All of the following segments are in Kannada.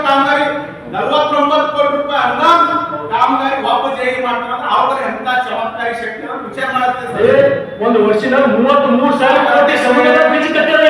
ಕಾಮಗಾರಿ 49 ಕೋಟಿ ರೂಪಾಯಿ ಅನುದಾನ ಕಾಮಗಾರಿ ವಾಪಸ್ ಹೇಗೆ ಮಾಡ್ತಾರೆ ಅವ್ರ ಎಂತ ಚಮತ್ಕಾರಿ ಶಕ್ತಿ ವಿಚಾರ ಮಾಡುತ್ತೆ. ಒಂದು ವರ್ಷದ 33,000 ಕೋಟಿ ಸಮುದಾಯ ಬೀಜ ಕಟ್ಟಿದ್ರೆ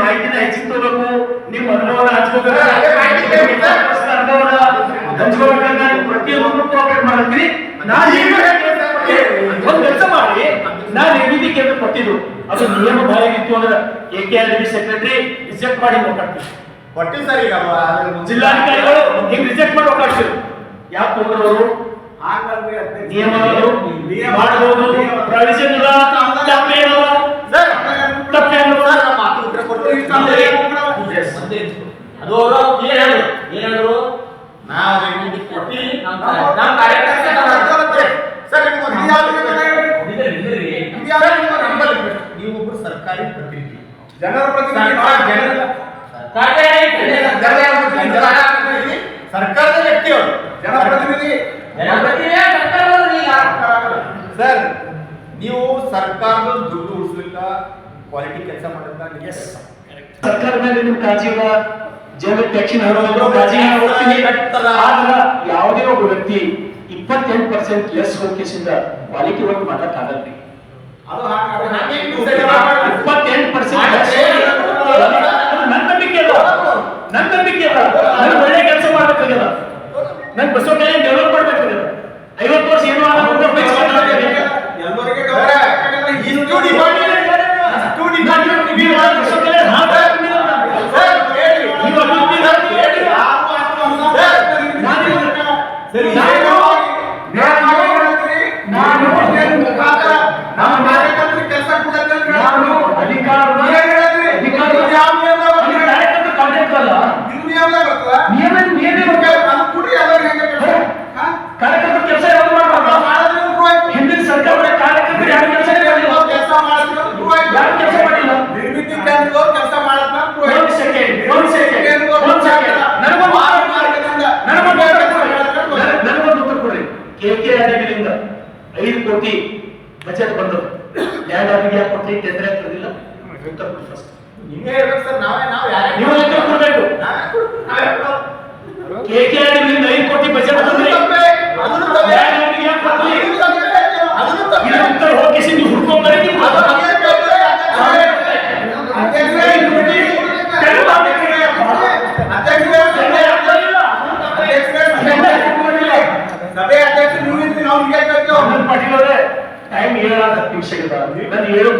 ಮಾಹಿತಿನ ಹೆಚ್ಚಿಸಬೇಕು. ನಿಮ್ಮ ಅನುಭವನ ಪ್ರತಿಯೊಂದು ಕೋಆಪರೇಟ್ ಮಾಡ್ತೀವಿ. ಒಂದು ಕೆಲಸ ಮಾಡಿ, ನಾನು ನಿಧಿ ಕೇಂದ್ರ ಕೊಟ್ಟಿದ್ದು ಅದು ನಿಯಮ ಬಾಯಾಗಿತ್ತು ಅಂದ್ರೆ AKRDB ಸೆಕ್ರೆಟರಿ ರಿಜೆಕ್ಟ್ ಮಾಡಿ ಕೊಟ್ಟಿವಿ ಸರ್. ಈಗ ಜಿಲ್ಲಾಧಿಕಾರಿಗಳು ಹಿಂಗ್ ರಿಜೆಕ್ಟ್ ಮಾಡಿ ಒಪ್ಪಿಸಿದ್ರು. ಯಾಕೆ ತೊಂದರವರು ನಿಯಮ ಮಾಡಬಹುದು, ಪ್ರಾವಿಷನ್ ಇಲ್ಲ, ಅದು ಏನಾದ್ರು ನಾವು ಕೊಟ್ಟಿ ನೀವೊಬ್ರು ಸರ್ಕಾರಿ ಪ್ರತಿನಿಧಿ, ಜನರ ಪ್ರತಿನಿಧಿ, ಸರ್ಕಾರದ ವ್ಯಕ್ತಿಯವರು ಜನಪ್ರತಿನಿಧಿ ಸರ್. ನೀವು ಸರ್ಕಾರದ ದುಡ್ಡು ಉಳಿಸ್ಲಿಕ್ಕ ಕ್ವಾಲಿಟಿ ಕೆಲಸ ಮಾಡೋದಕ್ಕೆ ಸರ್ಕಾರ ಮೇಲೆ ನಿಮ್ ಕಾಳಜಿ ಇಲ್ಲ, ಜನ ಟ್ಯಾಕ್ಸಿನ ಕಾಳಜಿ ಹೋಗ್ತೀನಿ. ಯಾವುದೇ ಒಬ್ಬ ವ್ಯಕ್ತಿ 28% ಲೆಸ್ ಹೋಗಿಸಿಂದ ಕ್ವಾಲಿಟಿ ವರ್ಕ್ ಮಾಡಕ್ ಆಗಲ್ಲ. 28% ನನ್ನ ನಂಬಿಕೆ ಅಲ್ಲ, ನನ್ನ ನಂಬಿಕೆ ಅಲ್ಲ. ನನ್ ಒಳ್ಳೆ ಕೆಲಸ ಮಾಡ್ಬೇಕಾಗಲ್ಲ, ನನ್ ಬಸವಕಲ್ಯಾಣ ಡೆವಲಪ್ ಮಾಡ್ಬೇಕಾಗಲ್ಲ. 50 ವರ್ಷ ಏನು KKRDBಯಿಂದ 5 ಕೋಟಿ ಬಜೆಟ್ ಬಂದದ್ದು. ಯಾರಿಗೆ ಯಾಕೆ ಕೊಟ್ಟಿ ಟೆಂಡರ್ ಹಾಕಿರಲಿಲ್ಲ? ನಿಮಗೆ ಹೇಳ್ಬೇಕು ಸರ್. ನೀವು ಕೊಡಬೇಕು. KKRDBಯಿಂದ 5 ಕೋಟಿ ಬಜೆಟ್ ಬಂದ್ರೆ ಹೋಗಿ ಹುಡ್ಕೊಂಡ್ರೆ ಸಭೆ ಅಧ್ಯಕ್ಷ ಪಾಟೀಲ್ ಅವರೇ, ಟೈಮ್ 7 ನಿಮಿಷಗಳ ನಾನು 7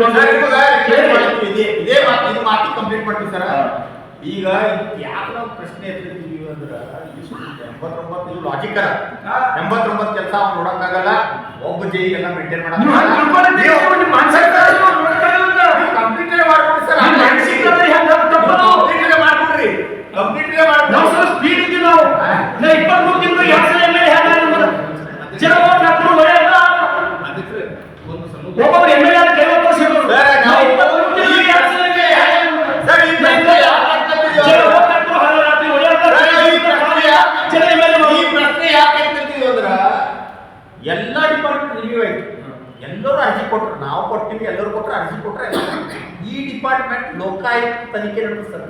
ಇದೇ ಮಾತಿ ಕಂಪ್ಲೀಟ್ ಮಾಡ್ತೀವಿ ಸರ್. ಈಗ ಯಾಕೆ ನಾವು ಪ್ರಶ್ನೆ ಎತ್ತಿದ್ದೀವಿ ಅಂದ್ರೆ 89 ಲಾಜಿಕ್ 89 ಕೆಲಸ ಅವ್ನು ನೋಡಕ್ಕಾಗಲ್ಲ. ಒಬ್ಬ ಜೈ ಎಲ್ಲ ಮೇಂಟೈನ್ ಮಾಡಕ್ ಕಂಪ್ಲೀಟ್ ಮಾಡ್ಕೊಡಿ ಸರ್. ಕಂಪ್ಲೀಟ್ ಮಾಡ್ಕೊಡ್ರಿ. ಸ್ಪೀಡ್ ಇದ್ದೀವಿ ನಾವು. 23 ತಿಂಗಳು 2 ಸಲ MLA ಜನ ಒಬ್ಬೊಬ್ಬರು MLA ಎಲ್ಲ ಡಿಪಾರ್ಟ್ಮೆಂಟ್ ರಿವ್ಯೂ ಆಯ್ತು, ಎಲ್ಲರೂ ಅರ್ಜಿ ಕೊಟ್ಟರು, ನಾವು ಕೊಟ್ಟಿವಿ, ಎಲ್ಲರೂ ಕೊಟ್ಟರು, ಅರ್ಜಿ ಕೊಟ್ಟರೆ ಈ ಡಿಪಾರ್ಟ್ಮೆಂಟ್ ಲೋಕಾಯುಕ್ತ ತನಿಖೆ ನಡೆಸ್ತಾರೆ.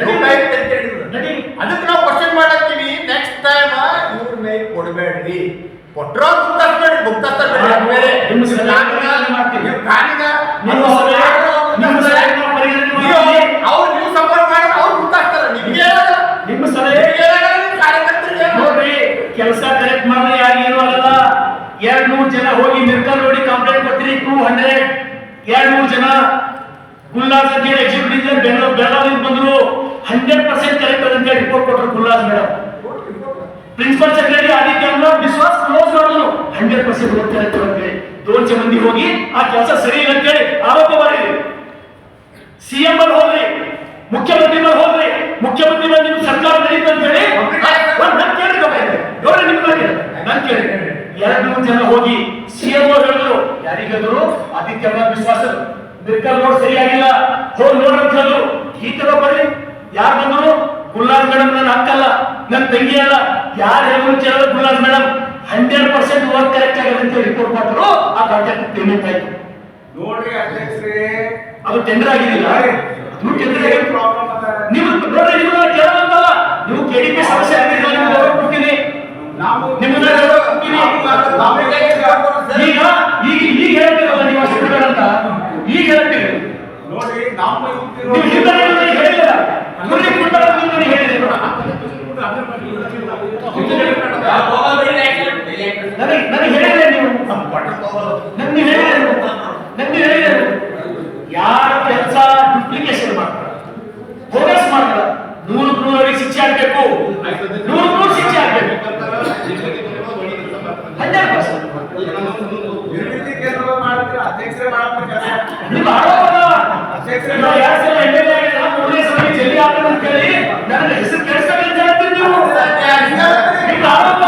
ಲೋಕಾಯುಕ್ತ ತನಿಖೆ ನಡೆಸ್ತದೆ. ಅದಕ್ಕೆ ನಾವು ಕ್ವಶನ್ ಮಾಡತ್ತೀವಿ, ನೆಕ್ಸ್ಟ್ ಟೈಮ್ ಇವ್ರ ಮೇಲೆ ಕೊಡಬೇಡ್ರಿ, ಕೊಟ್ಟರೋ ಗುಪ್ತಾಸ್ಬೇಡಿ, ಗುಪ್ತಾಸ್ಬೇಡಿ ಬೇರೆ ನಿಮ್ಮ ಸಲಹೆ ಮಾಡ್ತೀವಿ. ನೀವು ಕಾಣಿನ ನಿಮ್ಮ ಸಲಹೆ ನಾವು ಪರಿಗಣನೆ ಮಾಡ್ತೀವಿ. ಅವ್ರು ನೀವು ಸಪೋರ್ಟ್ ಮಾಡಿ ಅವ್ರು ಗುಪ್ತಾಸ್ತಾರೆ. ನಿಮ್ಗೆ ನಿಮ್ಮ ಸಲಹೆ ಕಾರ್ಯಕರ್ತರಿಗೆ ನೋಡ್ರಿ, ಕೆಲಸ ಕರೆಕ್ಟ್ ಮಾಡಿದ್ರೆ ಯಾರು ಏನು ಆಗಲ್ಲ. 200 ಜನ ಹೋಗಿ ಮಿರ್ಕಲ್ ನೋಡಿ ಕಂಪ್ಲೇಂಟ್ ಕೊಡ್ತೀರಿ, 200 200 ಜನ ಗುಲ್ಲಾಜ್ ಅಂತ ಹೇಳಿ ಎಕ್ಸಿಕ್ಯೂಟಿವ್ ಬೆಳಗಾವಿಯಿಂದ ಬಂದ್ರು, 100% ಕರೆಕ್ಟ್ ಅಂತ ಹೇಳಿ ರಿಪೋರ್ಟ್ ಕೊಟ್ಟರು ಗುಲ್ಲಾಜ್ ಮೇಡಮ್. ಪ್ರಿನ್ಸಿಪಲ್ ಸೆಕ್ರೆಟರಿ ಆದಿತ್ಯ ಅನ್ನೋ ವಿಶ್ವಾಸ ಕ್ಲೋಸ್ ಮಾಡಿದ್ರು, 100% ಕರೆಕ್ಟ್ ಅಂತ ಹೇಳಿ 200 ಮಂದಿ ಹೋಗಿ ಆ ಕೆಲಸ ಸರಿ ಇಲ್ಲ ಅಂತ ಹೇಳಿ ಆರೋಪ ಮಾಡಿದ್ರು. ಸಿಎಂ ಅಲ್ಲಿ ಹೋದ್ರಿ, ಮುಖ್ಯಮಂತ್ರಿ ಮೇಲೆ ಹೋದ್ರಿ, ಮುಖ್ಯಮಂತ್ರಿ ಮೇಲೆ ನಿಮ್ ಸರ್ಕಾರ ನಡೀತು ಅಂತ ಹೇಳಿ ನಾನು ಕೇಳಿ ನೋಡ್ರಿ, ನಿಮ್ಗೆ ನಾನು ಕೇಳಿ 200 ಜನ ಹೋಗಿ ಸಿಎಂ ಹೇಳಿದ್ರು, ಯಾರಿಗೆ ಹೇಳಿದ್ರು? ಆದಿತ್ಯ ವಿಶ್ವಾಸ ಮಿರ್ಕಲ್ ರೋಡ್ ಸರಿಯಾಗಿಲ್ಲ, ಹೋಗಿ ನೋಡ್ರಿ ಅಂತ ಹೇಳಿದ್ರು. ಈ ತರ ಬರ್ರಿ, ಯಾರು ಬಂದ್ರು? ಗುಲ್ಲಾಜ್ ಮೇಡಮ್ ನನ್ನ ಅಕ್ಕಲ್ಲ, ನನ್ನ ತಂಗಿ ಅಲ್ಲ, ಯಾರು ಹೇಳಿದ್ರು ಕೇಳಿದ್ರು ಗುಲ್ಲಾಜ್ ಮೇಡಮ್ 100% ವರ್ಕ್ ಕರೆಕ್ಟ್ ಆಗಿದೆ ಅಂತ ರಿಪೋರ್ಟ್ ಮಾಡಿದ್ರು. ಆ ಕಾಂಟ್ಯಾಕ್ಟ್ ಪೇಮೆಂಟ್ ಆಯ್ತು. ನೋಡ್ರಿ ಅಧ್ಯಕ್ಷರೇ, ಅದು ಟೆಂಡರ್ ಆಗಿದಿಲ್ಲ, ನೀವು ಟೆಂಡರ್ ಆಗಿ ಪ್ರಾಬ್ಲಮ್ ಅದ. ನೀವು ನೋಡ್ರಿ, ನಿಮ್ಮನ್ನ ಕೇಳೋಂತಲ್ಲ, ನೀವು ಕೆಡಿಪಿ ಸಮಸ್ಯೆ ಆಗಿದ್ರೆ ನಿಮ್ಗೆ ಗೌರವ ಕೊಡ್ತೀನಿ, ನಾವು ನಿಮ್ಮನ್ನ ಗೌರವ ಕೊಡ್ತೀನಿ. ಈಗ ಈಗ ಈಗ ಹೇಳ್ತೀರಲ್ಲ ನೀವು ಅಷ್ಟು ಬಿಡಬೇಕಂತ, ಈಗ ಹೇಳ್ತೀರಿ. ನೋಡ್ರಿ, ನಾವು ನೀವು ಹಿಂದೆ ಹೇಳಿಲ್ಲ, ಮುಂದೆ ಕೊಡ್ತಾರೆ ನೀವು ನನಗೆ ಹೇಳಿದ್ರಿ. ನನಗೆ ಹೇಳಿದ್ರೆ ನೀವು ನನ್ನ ಹೇಳಿದ್ರೆ ಯಾರ ಕೆಲಸ ಡುಪ್ಲಿಕೇಶನ್ ಮಾಡ್ತಾರೆ, ಬೋಗಸ್ ಮಾಡ್ತಾರೆ, 100 ಶಿಕ್ಷೆ ಆಗ್ಬೇಕು, 100 ಶಿಕ್ಷೆ ಆಗ್ಬೇಕು. 100% ನಿರ್ಮಿತಿ ಕೇಂದ್ರ ಮಾಡಿದ್ರೆ ಅಧ್ಯಕ್ಷರೇ ಮಾಡಬೇಕು ಕೆಲಸ. ನಿಮ್ಮ ಆರೋಪದ ಅಧ್ಯಕ್ಷರ ಯಾರು ಸಲ ಎಮ್ಎಲ್ಎ ಆಗಿಲ್ಲ, 3ನೇ ಸಲ ಜಲ್ಲಿ ಆಗ್ತದೆ ಅಂತ ಹೇಳಿ ನನ್ನ ಹೆಸರು ಕೆಡಿಸ್ತಾರೆ ಅಂತ ಹೇಳ್ತೀರಿ ನೀವು. ನಿಮ್ಮ ಆರೋಪ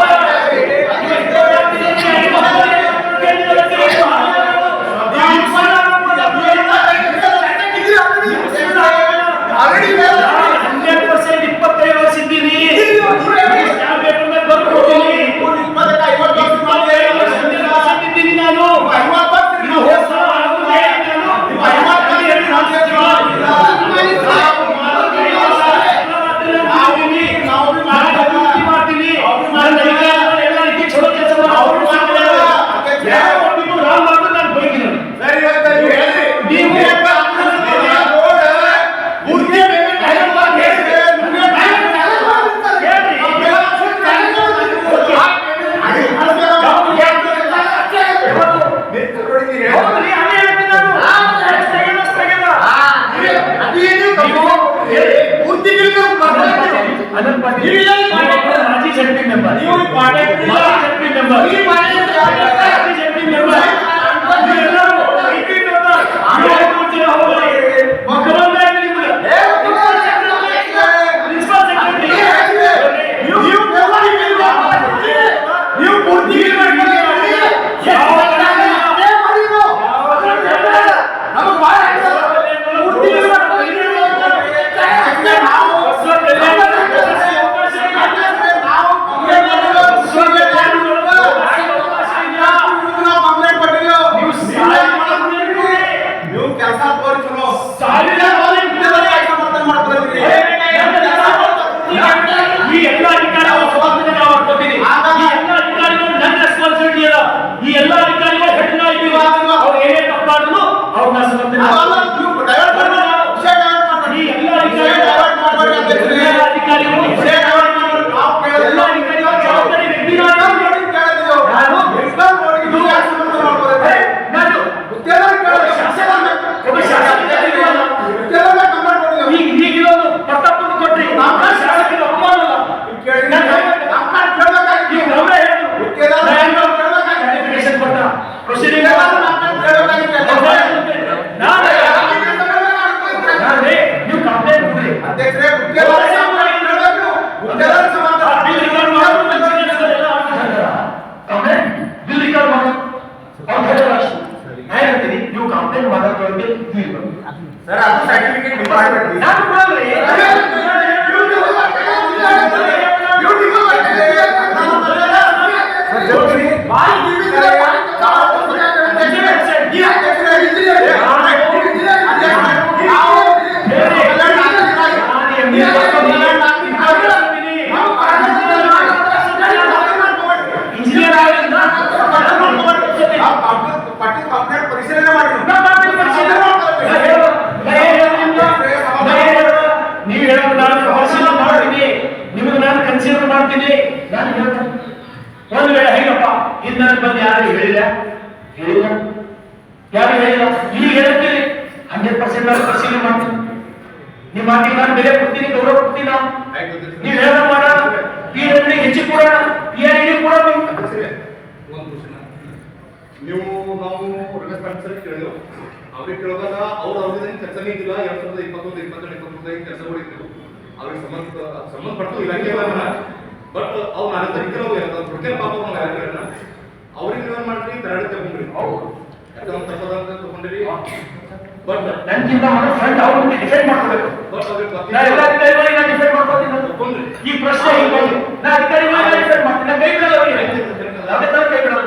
ಮಾಜಿ ಜೆಡ್ಪಿ ಮೆಂಬರ್, ನಿನ್ನ ಬಂದು ಯಾರು ಹೇಳಿಲ್ಲ ಹೇಳಿಲ್ಲ ಯಾರು ಹೇಳಿಲ್ಲ ಈಗ ಹೇಳ್ತೀರಿ 100% ನಾನು ಪರಿಶೀಲನೆ ಮಾಡ್ತೀನಿ ನಿಮ್ಮ ಮಾತಿಗೆ ನಾನು ಬೆಲೆ ಕೊಡ್ತೀನಿ ಗೌರವ ಕೊಡ್ತೀನಿ ನಾವು ನೀವು ಹೇಳ ಮಾಡೋಣ PWD ಹೆಚ್ಚಿಗೆ ಕೊಡೋಣ PRD ಕೊಡೋಣ ನೀವು ನಾವು ರೆಸ್ಪಾನ್ಸಿಬಲ್ ಕೇಳಿದ್ರು ಅವ್ರಿಗೆ ಕೇಳಿದಾಗ ಅವ್ರು ಅವ್ರಿಗೆ ಕೆಲಸನೇ ಇದ್ದಿಲ್ಲ 2021-22-23 ಕೆಲಸಗಳು ಇದ್ರು ಅವ್ರಿಗೆ ಸಂಬಂಧಪಟ್ಟು ಇಲಾಖೆ ಬಟ್ ಅವ್ರು ನಾನು ತನಿಖೆ ಪಾಪ ಅವ್ರಿಗೆ ನೀವೇನ್ ಮಾಡ್ರಿ ತರಡಿ ತಗೊಂಡ್ರಿ ಯಾಕಂದ್ರೆ ತಪ್ಪದಂತ ತಗೊಂಡ್ರಿ ಬಟ್ ನನ್ಗಿಂತ ಫ್ರೆಂಡ್ ಅವ್ರನ್ನ ಡಿಫೆಂಡ್ ಮಾಡ್ಕೋಬೇಕು ಬಟ್ ಅವ್ರಿಗೆ ನಾ ಎಲ್ಲ ಅಧಿಕಾರಿಗಳಿಗೆ ನಾನು ಡಿಫೆಂಡ್ ಮಾಡ್ಕೋತೀನಿ ತಗೊಂಡ್ರಿ ಈ ಪ್ರಶ್ನೆ ಹಿಂಗೆ ನಾ ಅಧಿಕಾರಿಗಳಿಗೆ ಡಿಫೆಂಡ್ ಮಾಡ್ತೀನಿ ನಾ ಕೈ ಬಿಡಲ್ಲ ಅವರಿಗೆ ಯಾವುದೇ ತರ ಕೈ ಬಿಡಲ್ಲ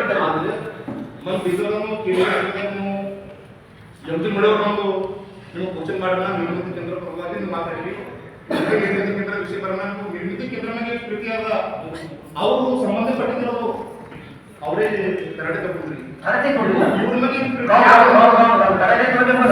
మన బిజులను కిలోమీటర్లను ಎಂಟು ನಡೆಯೋರು ನೀವು ಕ್ವಶನ್ ಮಾಡೋಣ ನಿರ್ಮಿತಿ ಕೇಂದ್ರ ಪರವಾಗಿ ನೀವು ಮಾತಾಡಿ ನಿರ್ಮಿತಿ ಕೇಂದ್ರ ವಿಷಯ ಬರೋಣ ನಿರ್ಮಿತಿ ಕೇಂದ್ರ ಮೇಲೆ ಪ್ರೀತಿಯಾದ ಅವರು ಸಂಬಂಧಪಟ್ಟಿರೋದು ಅವರೇ ತರಡೆ ತಗೊಂಡ್ರಿ ತರತೆ ಕೊಡಲಿಲ್ಲ ಇವ್ರ ಮೇಲೆ ತರತೆ ಕೊಡಬೇಕು